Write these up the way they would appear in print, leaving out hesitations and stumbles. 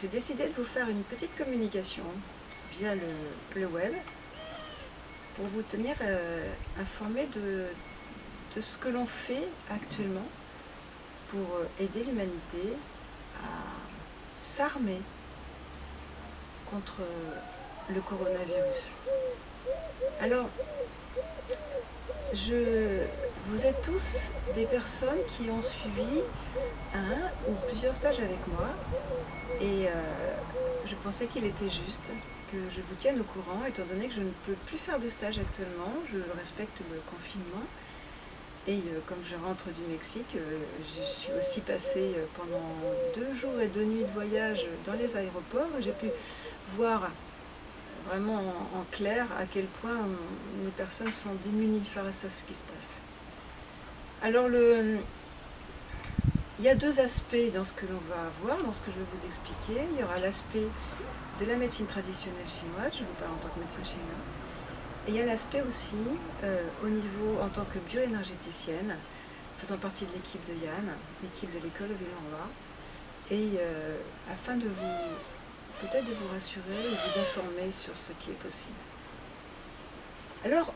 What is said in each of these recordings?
j'ai décidé de vous faire une petite communication via le web pour vous tenir informé de ce que l'on fait actuellement pour aider l'humanité à s'armer contre le coronavirus. Alors, vous êtes tous des personnes qui ont suivi un ou plusieurs stages avec moi et je pensais qu'il était juste que je vous tienne au courant étant donné que je ne peux plus faire de stage actuellement, je respecte le confinement et comme je rentre du Mexique, je suis aussi passée pendant 2 jours et 2 nuits de voyage dans les aéroports et j'ai pu voir vraiment en clair à quel point les personnes sont démunies face à ce qui se passe. Alors il y a 2 aspects dans ce que l'on va voir, dans ce que je vais vous expliquer. Il y aura l'aspect de la médecine traditionnelle chinoise, je vous parle en tant que médecin chinois. Et il y a l'aspect aussi au niveau en tant que bioénergéticienne, faisant partie de l'équipe de Yann, l'équipe de l'école de Villenroi, et afin de vous peut-être de vous rassurer et vous informer sur ce qui est possible. Alors,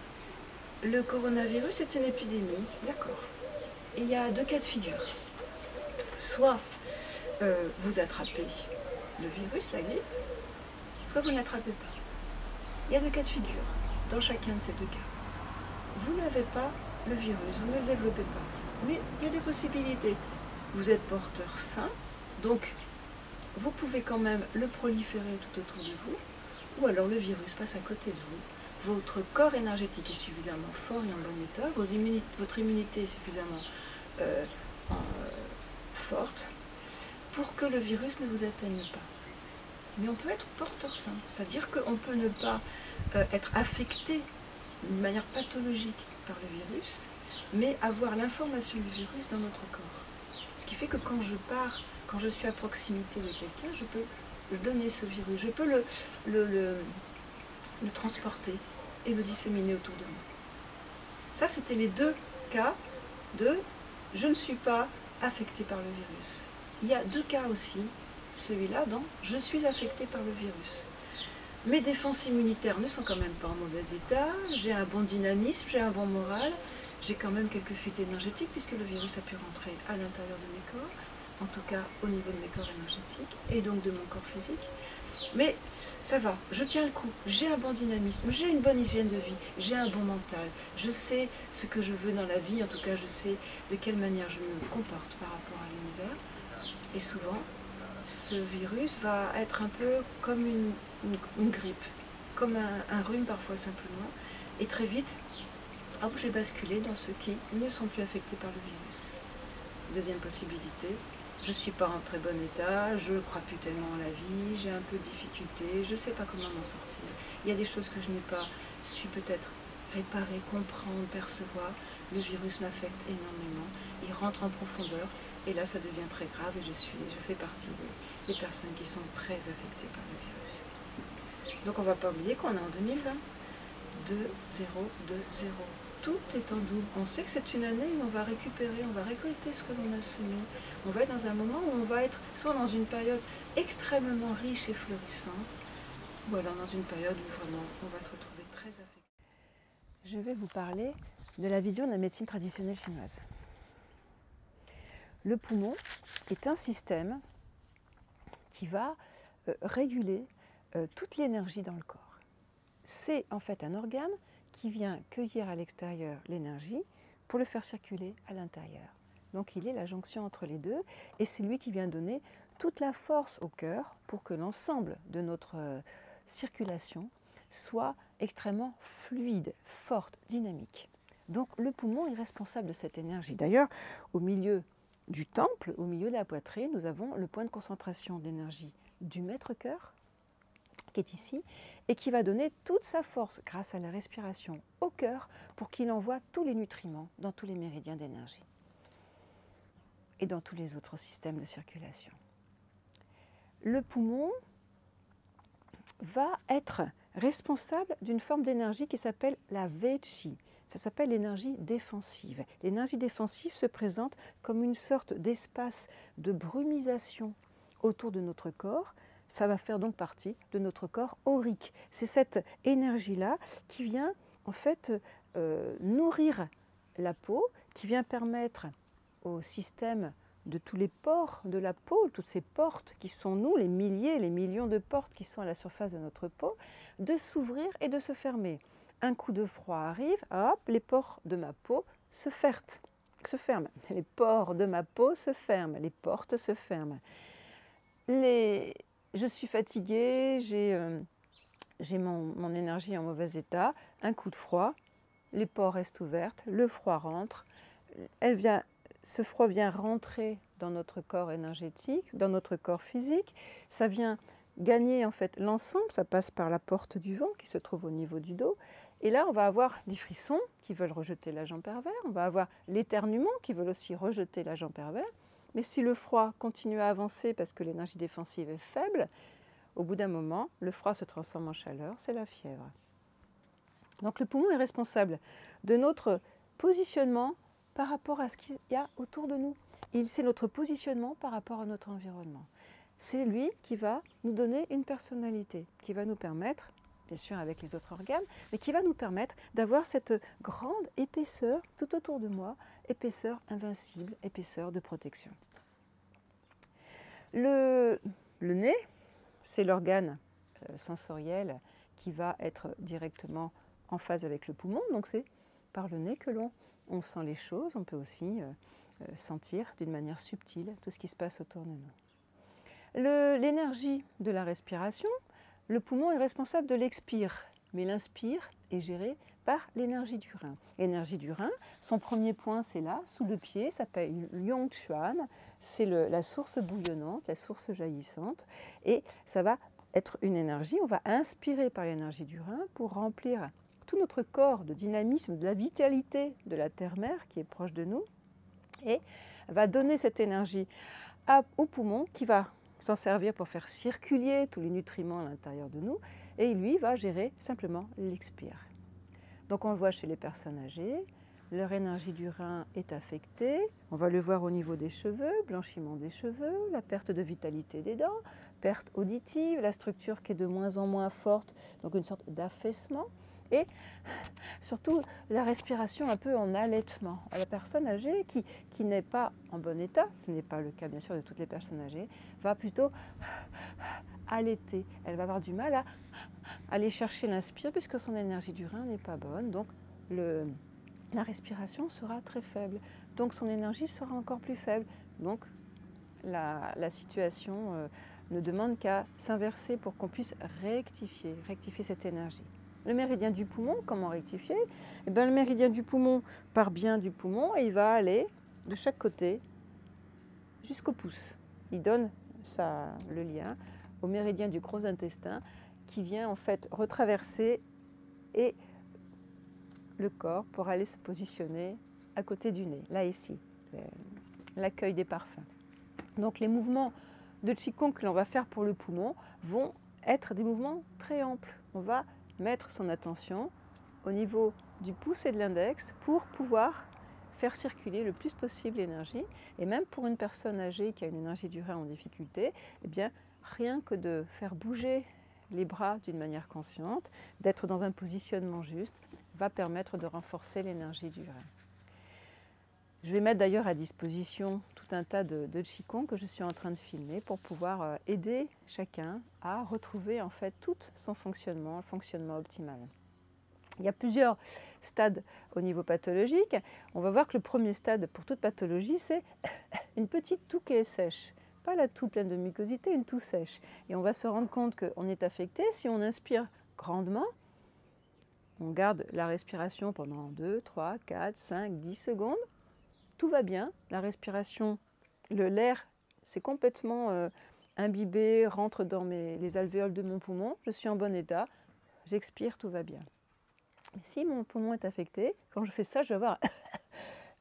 le coronavirus est une épidémie, d'accord. Il y a 2 cas de figure. Soit vous attrapez le virus, la grippe, soit vous n'attrapez pas. Il y a 2 cas de figure dans chacun de ces 2 cas. Vous n'avez pas le virus, vous ne le développez pas. Mais il y a des possibilités. Vous êtes porteur sain, donc vous pouvez quand même le proliférer tout autour de vous, ou alors le virus passe à côté de vous. Votre corps énergétique est suffisamment fort et en bon état, votre immunité est suffisamment forte pour que le virus ne vous atteigne pas. Mais on peut être porteur sain, c'est-à-dire qu'on peut ne pas être affecté d'une manière pathologique par le virus, mais avoir l'information du virus dans notre corps. Ce qui fait que quand je suis à proximité de quelqu'un, je peux lui donner ce virus, je peux le transporter et le disséminer autour de moi. Ça, c'était les 2 cas de « je ne suis pas affecté par le virus ». Il y a 2 cas aussi, celui-là, dont « je suis affecté par le virus ». Mes défenses immunitaires ne sont quand même pas en mauvais état, j'ai un bon dynamisme, j'ai un bon moral, j'ai quand même quelques fuites énergétiques puisque le virus a pu rentrer à l'intérieur de mes corps, en tout cas au niveau de mes corps énergétiques et donc de mon corps physique. Mais ça va, je tiens le coup, j'ai un bon dynamisme, j'ai une bonne hygiène de vie, j'ai un bon mental, je sais ce que je veux dans la vie, en tout cas je sais de quelle manière je me comporte par rapport à l'univers. Et souvent, ce virus va être un peu comme une grippe, comme un rhume parfois simplement, et très vite, hop, j'ai basculé dans ceux qui ne sont plus affectés par le virus. Deuxième possibilité, je ne suis pas en très bon état, je ne crois plus tellement à la vie, j'ai un peu de difficulté, je ne sais pas comment m'en sortir. Il y a des choses que je n'ai pas su peut-être réparer, comprendre, percevoir. Le virus m'affecte énormément, il rentre en profondeur, et là ça devient très grave et je fais partie des personnes qui sont très affectées par le virus. Donc on ne va pas oublier qu'on est en 2020, 2-0-2-0. Tout est en double. On sait que c'est une année où on va récupérer, on va récolter ce que l'on a semé. On va être dans un moment où on va être soit dans une période extrêmement riche et florissante, ou alors dans une période où vraiment on va se retrouver très affecté. Je vais vous parler de la vision de la médecine traditionnelle chinoise. Le poumon est un système qui va réguler toute l'énergie dans le corps. C'est en fait un organe qui vient cueillir à l'extérieur l'énergie pour le faire circuler à l'intérieur. Donc il est la jonction entre les deux et c'est lui qui vient donner toute la force au cœur pour que l'ensemble de notre circulation soit extrêmement fluide, forte, dynamique. Donc le poumon est responsable de cette énergie. D'ailleurs, au milieu du temple, au milieu de la poitrine, nous avons le point de concentration d'énergie du maître-cœur, qui est ici, et qui va donner toute sa force grâce à la respiration au cœur pour qu'il envoie tous les nutriments dans tous les méridiens d'énergie et dans tous les autres systèmes de circulation. Le poumon va être responsable d'une forme d'énergie qui s'appelle la Wei Qi. Ça s'appelle l'énergie défensive. L'énergie défensive se présente comme une sorte d'espace de brumisation autour de notre corps, ça va faire donc partie de notre corps aurique. C'est cette énergie-là qui vient en fait nourrir la peau, qui vient permettre au système de tous les pores de la peau, toutes ces portes qui sont nous, les milliers, les millions de portes qui sont à la surface de notre peau, de s'ouvrir et de se fermer. Un coup de froid arrive, hop, les pores de ma peau se ferment. Les pores de ma peau se ferment, les portes se ferment. Je suis fatiguée, j'ai mon énergie en mauvais état, un coup de froid, les pores restent ouvertes, le froid rentre, ce froid vient rentrer dans notre corps énergétique, dans notre corps physique, ça vient gagner en fait l'ensemble, ça passe par la porte du vent qui se trouve au niveau du dos, et là on va avoir des frissons qui veulent rejeter l'agent pervers, on va avoir l'éternuement qui veut aussi rejeter l'agent pervers, mais si le froid continue à avancer parce que l'énergie défensive est faible, au bout d'un moment, le froid se transforme en chaleur, c'est la fièvre. Donc le poumon est responsable de notre positionnement par rapport à ce qu'il y a autour de nous. C'est notre positionnement par rapport à notre environnement. C'est lui qui va nous donner une personnalité, qui va nous permettre, bien sûr avec les autres organes, mais qui va nous permettre d'avoir cette grande épaisseur tout autour de moi, épaisseur invincible, épaisseur de protection. Le nez, c'est l'organe sensoriel qui va être directement en phase avec le poumon, donc c'est par le nez que on sent les choses, on peut aussi sentir d'une manière subtile tout ce qui se passe autour de nous. L'énergie de la respiration, le poumon est responsable de l'expire, mais l'inspire est géré par l'énergie du rein. L'énergie du rein, son premier point c'est là, sous le pied, s'appelle Yongquan, c'est la source bouillonnante, la source jaillissante, et ça va être une énergie, on va inspirer par l'énergie du rein pour remplir tout notre corps de dynamisme, de la vitalité de la terre-mère qui est proche de nous, et va donner cette énergie au poumon qui va s'en servir pour faire circuler tous les nutriments à l'intérieur de nous, et lui va gérer simplement l'expire. Donc on le voit chez les personnes âgées, leur énergie du rein est affectée, on va le voir au niveau des cheveux, blanchiment des cheveux, la perte de vitalité des dents, perte auditive, la structure qui est de moins en moins forte, donc une sorte d'affaissement, et surtout la respiration un peu en allaitement. La personne âgée qui n'est pas en bon état, ce n'est pas le cas bien sûr de toutes les personnes âgées, va plutôt allaiter. Elle va avoir du mal à aller chercher l'inspire puisque son énergie du rein n'est pas bonne, donc la respiration sera très faible, donc son énergie sera encore plus faible. Donc la situation ne demande qu'à s'inverser pour qu'on puisse rectifier cette énergie. Le méridien du poumon, comment rectifier? Eh bien, le méridien du poumon part bien du poumon et il va aller de chaque côté jusqu'au pouce. Il donne le lien au méridien du gros intestin qui vient en fait retraverser et le corps pour aller se positionner à côté du nez, là ici, l'accueil des parfums. Donc les mouvements de Qigong que l'on va faire pour le poumon vont être des mouvements très amples. On va mettre son attention au niveau du pouce et de l'index pour pouvoir faire circuler le plus possible l'énergie. Et même pour une personne âgée qui a une énergie du rein en difficulté, eh bien, rien que de faire bouger les bras d'une manière consciente, d'être dans un positionnement juste, va permettre de renforcer l'énergie du rein. Je vais mettre d'ailleurs à disposition tout un tas de Qigong que je suis en train de filmer pour pouvoir aider chacun à retrouver en fait tout son fonctionnement, le fonctionnement optimal. Il y a plusieurs stades au niveau pathologique. On va voir que le premier stade pour toute pathologie, c'est une petite toux qui est sèche. Pas la toux pleine de mucosité, une toux sèche. Et on va se rendre compte qu'on est affecté si on inspire grandement. On garde la respiration pendant 2, 3, 4, 5, 10 secondes. Tout va bien, la respiration, l'air s'est complètement imbibé, rentre dans les alvéoles de mon poumon, je suis en bon état, j'expire, tout va bien. Mais si mon poumon est affecté, quand je fais ça, je vais voir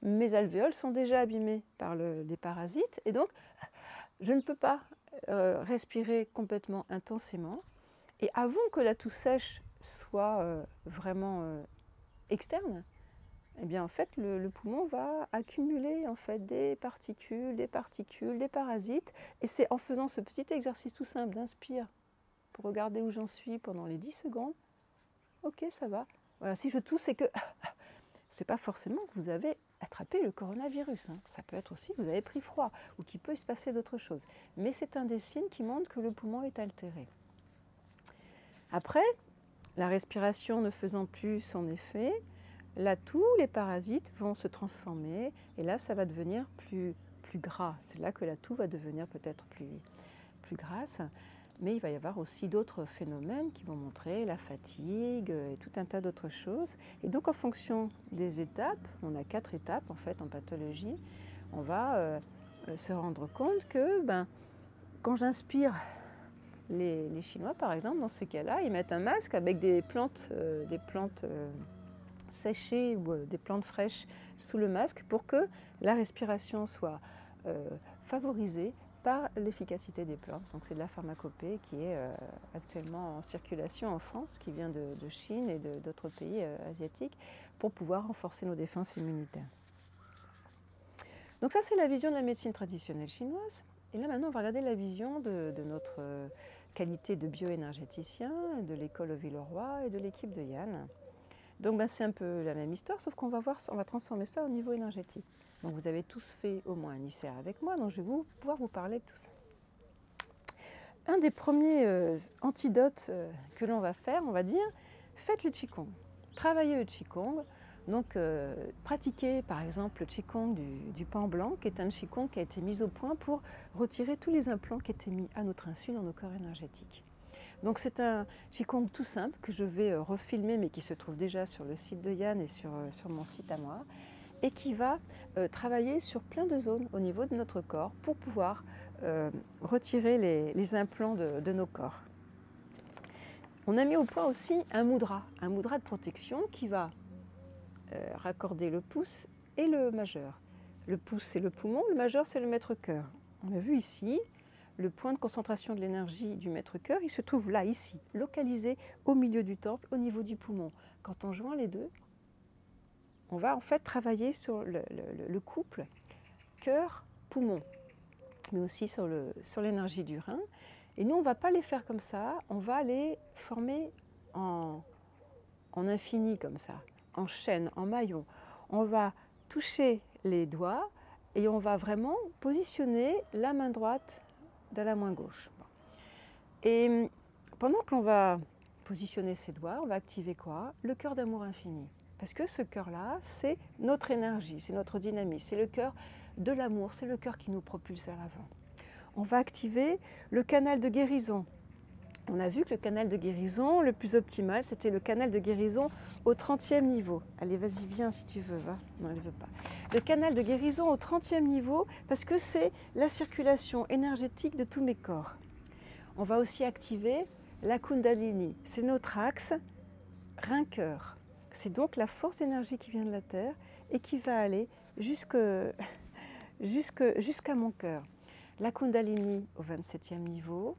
mes alvéoles sont déjà abîmées par les parasites et donc je ne peux pas respirer complètement intensément. Et avant que la toux sèche soit vraiment externe, eh bien en fait le poumon va accumuler en fait des particules, des parasites. Et c'est en faisant ce petit exercice tout simple d'inspire pour regarder où j'en suis pendant les 10 secondes. Ok, ça va. Voilà, si je tousse, c'est que c'est pas forcément que vous avez attrapé le coronavirus. Hein. Ça peut être aussi que vous avez pris froid ou qu'il peut se passer d'autres choses. Mais c'est un des signes qui montre que le poumon est altéré. Après, la respiration ne faisant plus son effet, là, tous les parasites vont se transformer et là, ça va devenir plus gras. C'est là que la toux va devenir peut-être plus grasse. Mais il va y avoir aussi d'autres phénomènes qui vont montrer la fatigue et tout un tas d'autres choses. Et donc, en fonction des étapes, on a 4 étapes en fait en pathologie, on va se rendre compte que quand j'inspire, les Chinois, par exemple, dans ce cas-là, ils mettent un masque avec des plantes séchées ou des plantes fraîches sous le masque pour que la respiration soit favorisée par l'efficacité des plantes. Donc c'est de la pharmacopée qui est actuellement en circulation en France, qui vient de Chine et d'autres pays asiatiques, pour pouvoir renforcer nos défenses immunitaires. Donc ça, c'est la vision de la médecine traditionnelle chinoise. Et là, maintenant, on va regarder la vision de notre qualité de bioénergéticien, de l'école au Villeroy et de l'équipe de Yann. Donc c'est un peu la même histoire, sauf qu'on va transformer ça au niveau énergétique. Donc vous avez tous fait au moins un ICR avec moi, donc je vais pouvoir vous parler de tout ça. Un des premiers antidotes que l'on va faire, on va dire, faites le Qigong. Travaillez le Qigong. Donc pratiquez par exemple le Qigong du pan blanc, qui est un Qigong qui a été mis au point pour retirer tous les implants qui étaient mis à notre insu dans nos corps énergétiques. Donc c'est un Qigong tout simple que je vais refilmer, mais qui se trouve déjà sur le site de Yann et sur mon site à moi, et qui va travailler sur plein de zones au niveau de notre corps pour pouvoir retirer les implants de nos corps. On a mis au point aussi un mudra de protection qui va raccorder le pouce et le majeur. Le pouce, c'est le poumon, le majeur, c'est le maître-cœur. On a vu ici, le point de concentration de l'énergie du maître-cœur, il se trouve là, ici, localisé au milieu du temple, au niveau du poumon. Quand on joint les deux, on va en fait travailler sur le couple cœur-poumon, mais aussi sur l'énergie du rein. Et nous, on ne va pas les faire comme ça, on va les former en infini comme ça, en chaîne, en maillon. On va toucher les doigts et on va vraiment positionner la main droite dans la main gauche. Et pendant que l'on va positionner ces doigts, on va activer quoi? Le cœur d'amour infini. Parce que ce cœur-là, c'est notre énergie, c'est notre dynamisme, c'est le cœur de l'amour, c'est le cœur qui nous propulse vers l'avant. On va activer le canal de guérison. On a vu que le canal de guérison, le plus optimal, c'était le canal de guérison au 30e niveau. Allez, vas-y, viens si tu veux, va. Non, elle ne veut pas. Le canal de guérison au 30e niveau, parce que c'est la circulation énergétique de tous mes corps. On va aussi activer la Kundalini. C'est notre axe rein-cœur. C'est donc la force d'énergie qui vient de la Terre et qui va aller jusqu'à mon cœur. La Kundalini au 27e niveau.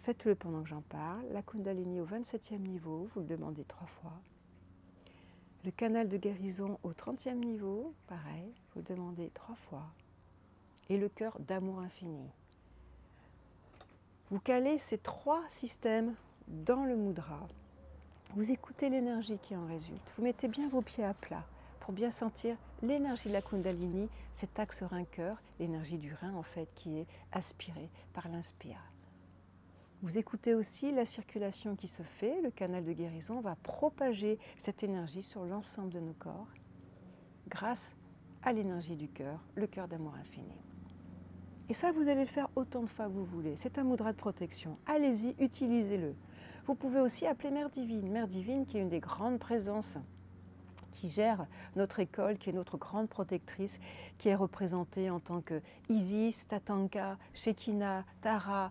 Faites-le pendant que j'en parle. La Kundalini au 27e niveau, vous le demandez 3 fois. Le canal de guérison au 30e niveau, pareil, vous le demandez 3 fois. Et le cœur d'amour infini. Vous calez ces 3 systèmes dans le mudra. Vous écoutez l'énergie qui en résulte. Vous mettez bien vos pieds à plat pour bien sentir l'énergie de la Kundalini, cet axe rein-cœur, l'énergie du rein en fait qui est aspirée par l'inspire. Vous écoutez aussi la circulation qui se fait, le canal de guérison va propager cette énergie sur l'ensemble de nos corps grâce à l'énergie du cœur, le cœur d'amour infini. Et ça, vous allez le faire autant de fois que vous voulez. C'est un mudra de protection. Allez-y, utilisez-le. Vous pouvez aussi appeler Mère Divine qui est une des grandes présences qui gère notre école, qui est notre grande protectrice, qui est représentée en tant que Isis, Tatanka, Shekinah, Tara,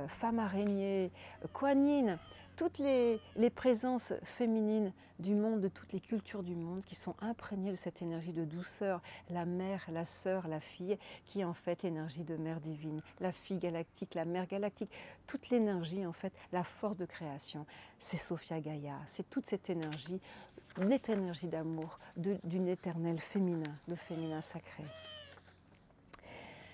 femme araignée, Kuan Yin. toutes les présences féminines du monde, de toutes les cultures du monde qui sont imprégnées de cette énergie de douceur, la mère, la sœur, la fille, qui est en fait l'énergie de mère divine, la fille galactique, la mère galactique, toute l'énergie en fait, la force de création, c'est Sophia Gaïa, c'est toute cette énergie, une énergie d'amour, d'une éternelle féminin, le féminin sacré.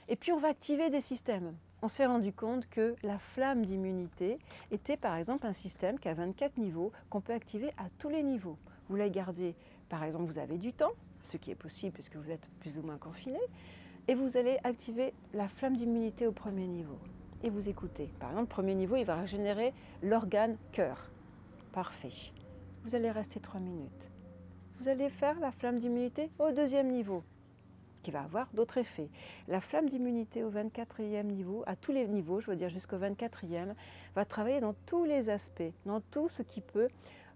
Et puis on va activer des systèmes. On s'est rendu compte que la flamme d'immunité était par exemple un système qui a 24 niveaux, qu'on peut activer à tous les niveaux. Vous la gardez, par exemple, vous avez du temps, ce qui est possible puisque vous êtes plus ou moins confiné, et vous allez activer la flamme d'immunité au premier niveau. Et vous écoutez. Par exemple, premier niveau, il va régénérer l'organe cœur. Parfait. Vous allez rester 3 minutes. Vous allez faire la flamme d'immunité au deuxième niveau, qui va avoir d'autres effets. La flamme d'immunité au 24e niveau, à tous les niveaux, je veux dire jusqu'au 24e, va travailler dans tous les aspects, dans tout ce qui peut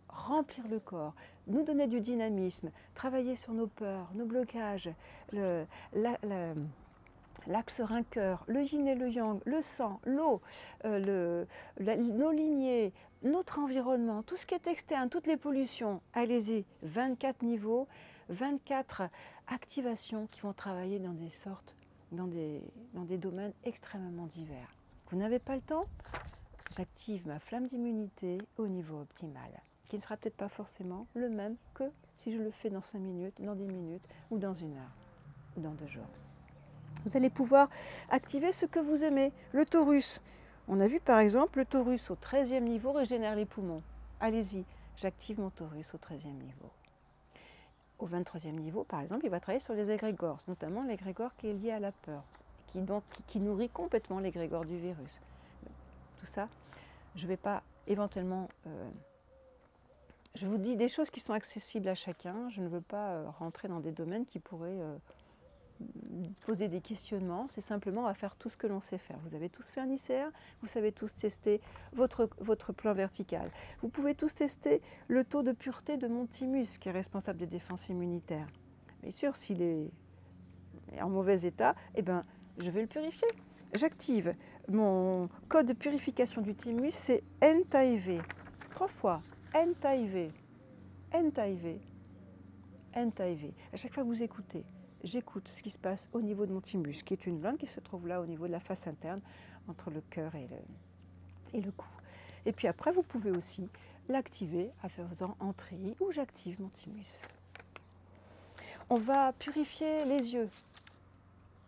remplir le corps, nous donner du dynamisme, travailler sur nos peurs, nos blocages, l'axe rein-cœur, le yin et le yang, le sang, l'eau, nos lignées, notre environnement, tout ce qui est externe, toutes les pollutions. Allez-y, 24 niveaux, 24 activations qui vont travailler dans des sortes, dans des domaines extrêmement divers. Vous n'avez pas le temps? J'active ma flamme d'immunité au niveau optimal, qui ne sera peut-être pas forcément le même que si je le fais dans 5 minutes, dans 10 minutes, ou dans 1 heure, ou dans 2 jours. Vous allez pouvoir activer ce que vous aimez, le taurus. On a vu par exemple le taurus au 13e niveau régénère les poumons. Allez-y, j'active mon taurus au 13e niveau. Au 23e niveau, par exemple, il va travailler sur les égrégores, notamment l'égrégore qui est lié à la peur, qui nourrit complètement l'égrégore du virus. Tout ça, je ne vais pas éventuellement... je vous dis des choses qui sont accessibles à chacun. Je ne veux pas rentrer dans des domaines qui pourraient poser des questionnements. C'est simplement à faire tout ce que l'on sait faire. Vous avez tous fait un ICR, vous savez tous tester votre plan vertical. Vous pouvez tous tester le taux de pureté de mon thymus, qui est responsable des défenses immunitaires. Bien sûr, s'il est en mauvais état, eh ben, je vais le purifier. J'active mon code de purification du thymus, c'est NTIV. 3 fois. NTIV. NTIV. NTIV. À chaque fois que vous écoutez, j'écoute ce qui se passe au niveau de mon thymus, qui est une glande qui se trouve là au niveau de la face interne, entre le cœur et le cou. Et puis après, vous pouvez aussi l'activer en faisant en tri où j'active mon thymus. On va purifier les yeux.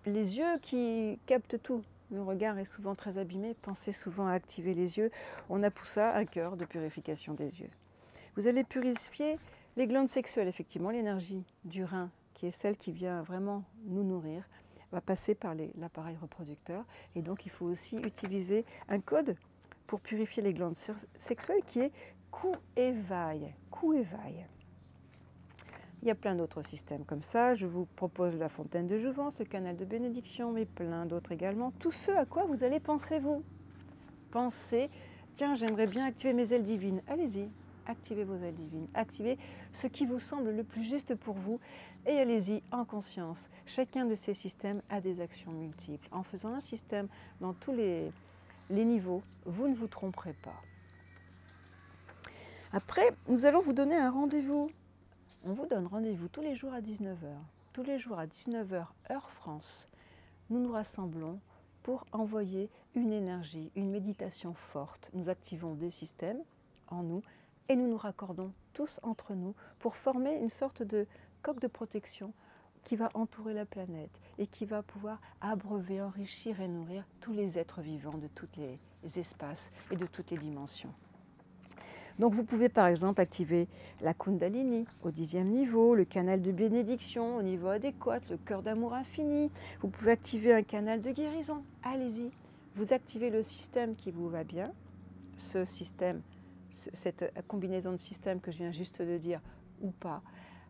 Les yeux qui captent tout. Le regard est souvent très abîmé. Pensez souvent à activer les yeux. On a pour ça un cœur de purification des yeux. Vous allez purifier les glandes sexuelles, effectivement, l'énergie du rein, qui est celle qui vient vraiment nous nourrir, va passer par l'appareil reproducteur. Et donc, il faut aussi utiliser un code pour purifier les glandes sexuelles qui est Ku-Evaï. Ku-Evaï. Il y a plein d'autres systèmes comme ça. Je vous propose la fontaine de jouvence, le canal de bénédiction, mais plein d'autres également. Tout ce à quoi vous allez penser, vous. Pensez, tiens, j'aimerais bien activer mes ailes divines. Allez-y. Activez vos ailes divines, activez ce qui vous semble le plus juste pour vous et allez-y en conscience. Chacun de ces systèmes a des actions multiples. En faisant un système dans tous les niveaux, vous ne vous tromperez pas. Après, nous allons vous donner un rendez-vous. On vous donne rendez-vous tous les jours à 19h. Tous les jours à 19h, heure France, nous nous rassemblons pour envoyer une énergie, une méditation forte. Nous activons des systèmes en nous et nous nous raccordons tous entre nous pour former une sorte de coque de protection qui va entourer la planète et qui va pouvoir abreuver, enrichir et nourrir tous les êtres vivants de tous les espaces et de toutes les dimensions. Donc vous pouvez par exemple activer la Kundalini au 10e niveau, le canal de bénédiction au niveau adéquat, le cœur d'amour infini. Vous pouvez activer un canal de guérison. Allez-y, vous activez le système qui vous va bien, ce système, cette combinaison de systèmes que je viens juste de dire ou pas.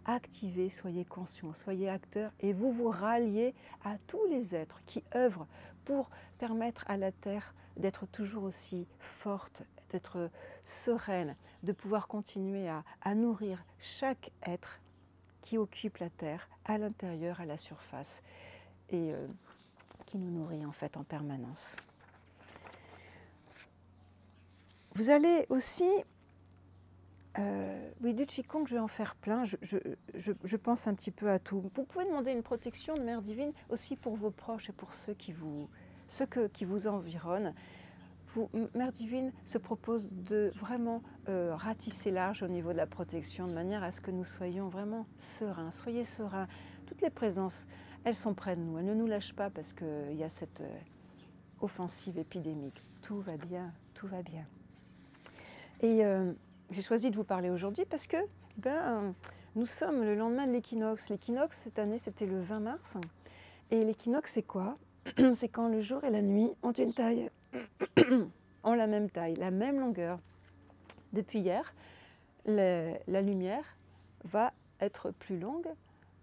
Activez, soyez conscients, soyez acteurs et vous vous ralliez à tous les êtres qui œuvrent pour permettre à la Terre d'être toujours aussi forte, d'être sereine, de pouvoir continuer à nourrir chaque être qui occupe la Terre à l'intérieur, à la surface et qui nous nourrit en fait en permanence. Vous allez aussi, oui, du Qigong, je vais en faire plein, je pense un petit peu à tout. Vous pouvez demander une protection de Mère Divine aussi pour vos proches et pour ceux qui vous environnent. Mère Divine se propose de vraiment ratisser large au niveau de la protection, de manière à ce que nous soyons vraiment sereins. Soyez sereins. Toutes les présences, elles sont près de nous. Elles ne nous lâchent pas parce qu'il y a cette offensive épidémique. Tout va bien, tout va bien. Et j'ai choisi de vous parler aujourd'hui parce que nous sommes le lendemain de l'équinoxe. L'équinoxe, cette année, c'était le 20 mars. Et l'équinoxe, c'est quoi? C'est quand le jour et la nuit ont une taille, ont la même taille, la même longueur. Depuis hier, la lumière va être plus longue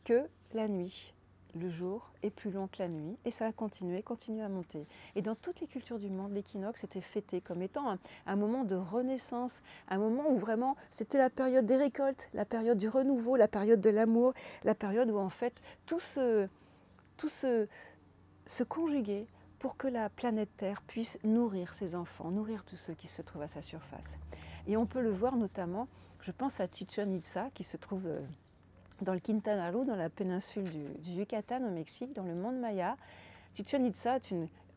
que la nuit. Le jour est plus long que la nuit et ça va continuer à monter. Et dans toutes les cultures du monde, l'équinoxe était fêté comme étant un moment de renaissance, un moment où vraiment c'était la période des récoltes, la période du renouveau, la période de l'amour, la période où en fait tout se conjuguait pour que la planète Terre puisse nourrir ses enfants, nourrir tous ceux qui se trouvent à sa surface. Et on peut le voir notamment, je pense à Chichén Itzá qui se trouve dans le Quintana Roo, dans la péninsule du Yucatan au Mexique, dans le monde Maya. Chichén Itzá,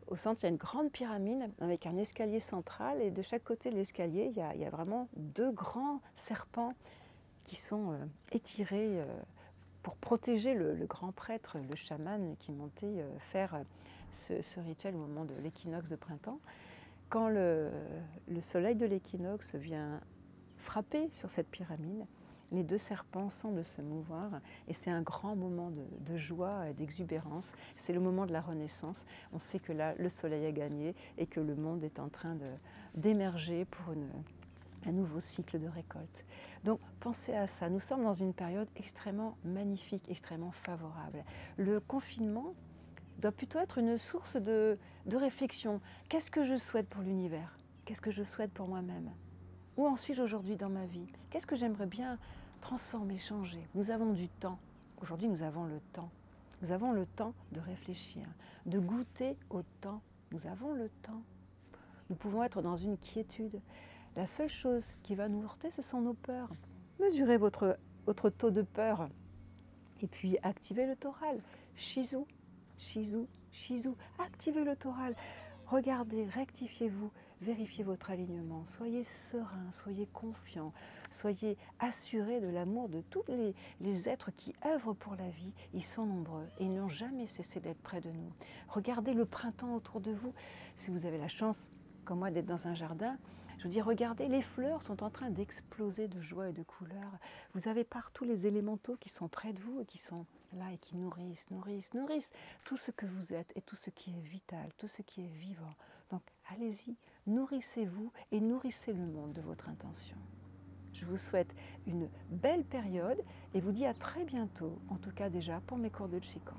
au centre, il y a une grande pyramide avec un escalier central et de chaque côté de l'escalier, il y a vraiment deux grands serpents qui sont étirés pour protéger le grand prêtre, le chaman qui montait faire ce rituel au moment de l'équinoxe de printemps. Quand le soleil de l'équinoxe vient frapper sur cette pyramide, les deux serpents semblent se mouvoir et c'est un grand moment de joie et d'exubérance. C'est le moment de la renaissance. On sait que là, le soleil a gagné et que le monde est en train d'émerger pour un nouveau cycle de récolte. Donc pensez à ça. Nous sommes dans une période extrêmement magnifique, extrêmement favorable. Le confinement doit plutôt être une source de réflexion. Qu'est-ce que je souhaite pour l'univers? Qu'est-ce que je souhaite pour moi-même? Où en suis-je aujourd'hui dans ma vie? Qu'est-ce que j'aimerais bien transformer, changer? Nous avons du temps. Aujourd'hui, nous avons le temps. Nous avons le temps de réfléchir, de goûter au temps. Nous avons le temps. Nous pouvons être dans une quiétude. La seule chose qui va nous heurter, ce sont nos peurs. Mesurez votre taux de peur et puis activez le toral. Shizu, shizu, shizu. Activez le toral. Regardez, rectifiez-vous, vérifiez votre alignement. Soyez serein, soyez confiant, soyez assurés de l'amour de tous les êtres qui œuvrent pour la vie. Ils sont nombreux et ils n'ont jamais cessé d'être près de nous. Regardez le printemps autour de vous. Si vous avez la chance, comme moi, d'être dans un jardin, je vous dis, regardez, les fleurs sont en train d'exploser de joie et de couleurs. Vous avez partout les élémentaux qui sont près de vous et qui sont là et qui nourrissent tout ce que vous êtes et tout ce qui est vital, tout ce qui est vivant. Donc allez-y, nourrissez-vous et nourrissez le monde de votre intention. Je vous souhaite une belle période et vous dis à très bientôt, en tout cas déjà pour mes cours de Qigong.